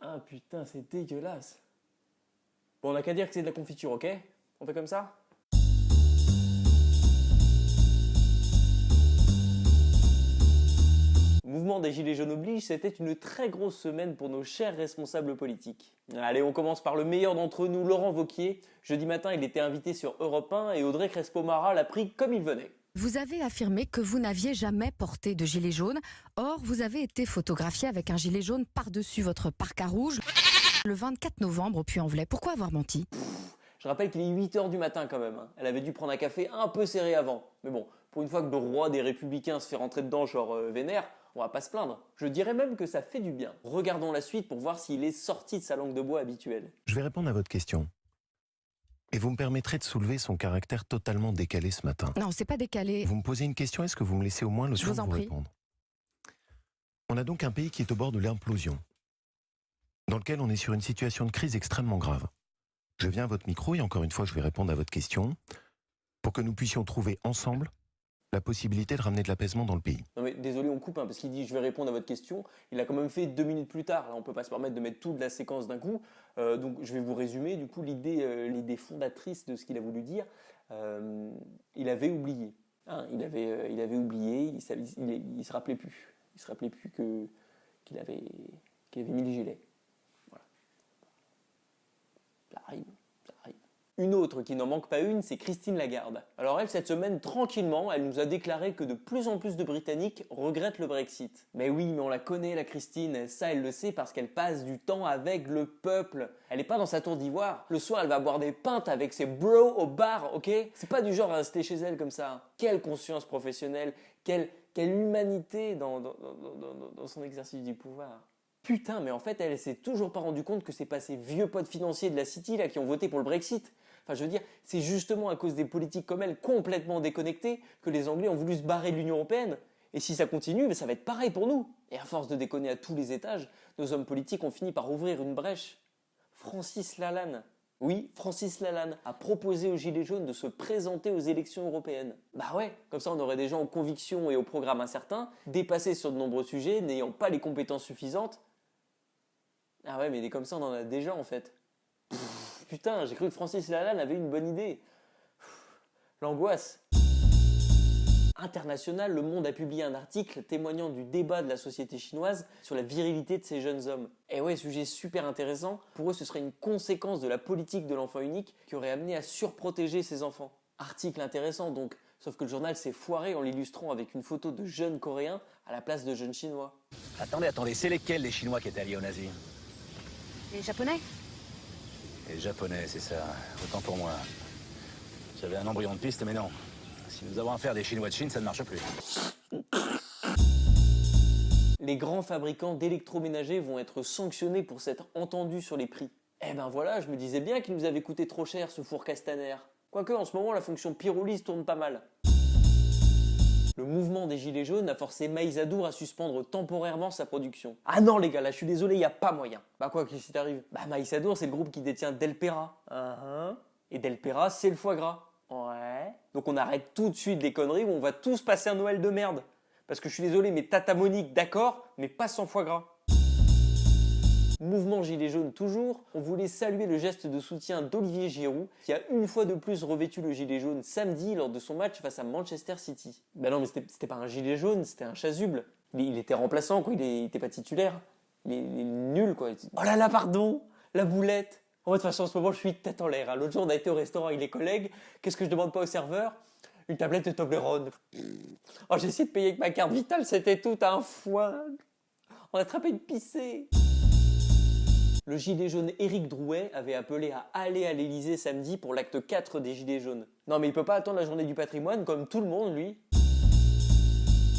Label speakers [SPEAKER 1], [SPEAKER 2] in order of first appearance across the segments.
[SPEAKER 1] Ah putain, c'est dégueulasse. Bon, on n'a qu'à dire que c'est de la confiture, ok? On fait comme ça? Mouvement des Gilets jaunes oblige, c'était une très grosse semaine pour nos chers responsables politiques. Allez, on commence par le meilleur d'entre nous, Laurent Wauquiez. Jeudi matin, il était invité sur Europe 1 et Audrey Crespo-Mara l'a pris comme il venait.
[SPEAKER 2] Vous avez affirmé que vous n'aviez jamais porté de gilet jaune. Or, vous avez été photographié avec un gilet jaune par-dessus votre parka rouge le 24 novembre au Puy-en-Velay. Pourquoi avoir menti?
[SPEAKER 1] Je rappelle qu'il est 8h du matin quand même. Elle avait dû prendre un café un peu serré avant. Mais bon, pour une fois que le roi des Républicains se fait rentrer dedans genre vénère, on va pas se plaindre. Je dirais même que ça fait du bien. Regardons la suite pour voir s'il est sorti de sa langue de bois habituelle.
[SPEAKER 3] Je vais répondre à votre question. Et vous me permettrez de soulever son caractère totalement décalé ce matin.
[SPEAKER 2] Non, c'est pas décalé.
[SPEAKER 3] Vous me posez une question, est-ce que vous me laissez au moins le
[SPEAKER 2] Je
[SPEAKER 3] temps
[SPEAKER 2] vous
[SPEAKER 3] de
[SPEAKER 2] en
[SPEAKER 3] vous
[SPEAKER 2] prie.
[SPEAKER 3] répondre? On a donc un pays qui est au bord de l'implosion, dans lequel on est sur une situation de crise extrêmement grave. Je viens à votre micro et encore une fois, je vais répondre à votre question pour que nous puissions trouver ensemble la possibilité de ramener de l'apaisement dans le pays.
[SPEAKER 1] Non mais désolé, on coupe parce qu'il dit je vais répondre à votre question. Il a quand même fait 2 minutes plus tard. Là, on peut pas se permettre de mettre toute la séquence d'un coup. Donc je vais vous résumer du coup l'idée fondatrice de ce qu'il a voulu dire. Il avait oublié. Hein, il avait oublié. Il se rappelait plus. Il se rappelait plus qu'il avait mis le gilet. Voilà. Ça arrive. Une autre qui n'en manque pas une, c'est Christine Lagarde. Alors elle, cette semaine, tranquillement, elle nous a déclaré que de plus en plus de Britanniques regrettent le Brexit. Mais oui, mais on la connaît, la Christine. Ça, elle le sait parce qu'elle passe du temps avec le peuple. Elle n'est pas dans sa tour d'ivoire. Le soir, elle va boire des pintes avec ses bros au bar, ok? C'est pas du genre à rester chez elle comme ça. Quelle conscience professionnelle, quelle humanité dans son exercice du pouvoir. Putain, mais en fait, elle s'est toujours pas rendue compte que c'est pas ces vieux potes financiers de la City là qui ont voté pour le Brexit. Enfin, je veux dire, c'est justement à cause des politiques comme elle, complètement déconnectées, que les Anglais ont voulu se barrer de l'Union Européenne. Et si ça continue, mais ça va être pareil pour nous. Et à force de déconner à tous les étages, nos hommes politiques ont fini par ouvrir une brèche. Francis Lalanne. Oui, Francis Lalanne a proposé aux Gilets jaunes de se présenter aux élections européennes. Bah ouais, comme ça on aurait des gens aux convictions et au programme incertain, dépassés sur de nombreux sujets, n'ayant pas les compétences suffisantes. Ah ouais, mais des comme ça on en a déjà en fait. Putain, j'ai cru que Francis Lalanne avait une bonne idée. L'angoisse. International, Le Monde a publié un article témoignant du débat de la société chinoise sur la virilité de ces jeunes hommes. Et ouais, sujet super intéressant. Pour eux, ce serait une conséquence de la politique de l'enfant unique qui aurait amené à surprotéger ses enfants. Article intéressant donc, sauf que le journal s'est foiré en l'illustrant avec une photo de jeunes coréens à la place de jeunes chinois.
[SPEAKER 4] Attendez, c'est lesquels les Chinois qui étaient alliés aux nazis?
[SPEAKER 2] Les Japonais?
[SPEAKER 4] Les Japonais, c'est ça. Autant pour moi. J'avais un embryon de piste, mais non. Si nous avons affaire à des Chinois de Chine, ça ne marche plus.
[SPEAKER 1] Les grands fabricants d'électroménagers vont être sanctionnés pour s'être entendus sur les prix. Eh ben voilà, je me disais bien qu'il nous avait coûté trop cher ce four Castaner. Quoique en ce moment la fonction pyrolyse tourne pas mal. Le mouvement des Gilets jaunes a forcé Maïs Adour à suspendre temporairement sa production. Ah non les gars, là je suis désolé, y a pas moyen. Bah quoi, qu'est-ce qui t'arrive? Bah Maïs Adour c'est le groupe qui détient Delpera. Et Delpera c'est le foie gras. Ouais. Donc on arrête tout de suite les conneries où on va tous passer un Noël de merde. Parce que je suis désolé, mais Tata Monique, d'accord, mais pas sans foie gras. Mouvement Gilets jaunes toujours, on voulait saluer le geste de soutien d'Olivier Giroud qui a une fois de plus revêtu le gilet jaune samedi lors de son match face à Manchester City. Ben non mais c'était pas un gilet jaune, c'était un chasuble. Il était remplaçant quoi, il était pas titulaire. Il est nul quoi. Oh là là pardon, la boulette. En toute façon en ce moment je suis tête en l'air. L'autre jour on a été au restaurant avec les collègues, qu'est-ce que je demande pas au serveur? Une tablette de Toblerone. Oh j'ai essayé de payer avec ma carte vitale, c'était tout un foin. On a attrapé une pissée. Le gilet jaune Éric Drouet avait appelé à aller à l'Élysée samedi pour l'acte 4 des Gilets jaunes. Non mais il peut pas attendre la journée du patrimoine comme tout le monde lui.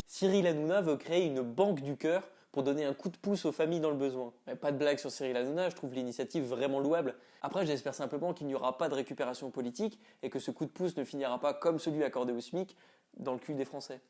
[SPEAKER 1] Cyril Hanouna veut créer une banque du cœur pour donner un coup de pouce aux familles dans le besoin. Mais pas de blague sur Cyril Hanouna, je trouve l'initiative vraiment louable. Après j'espère simplement qu'il n'y aura pas de récupération politique et que ce coup de pouce ne finira pas comme celui accordé au SMIC dans le cul des Français.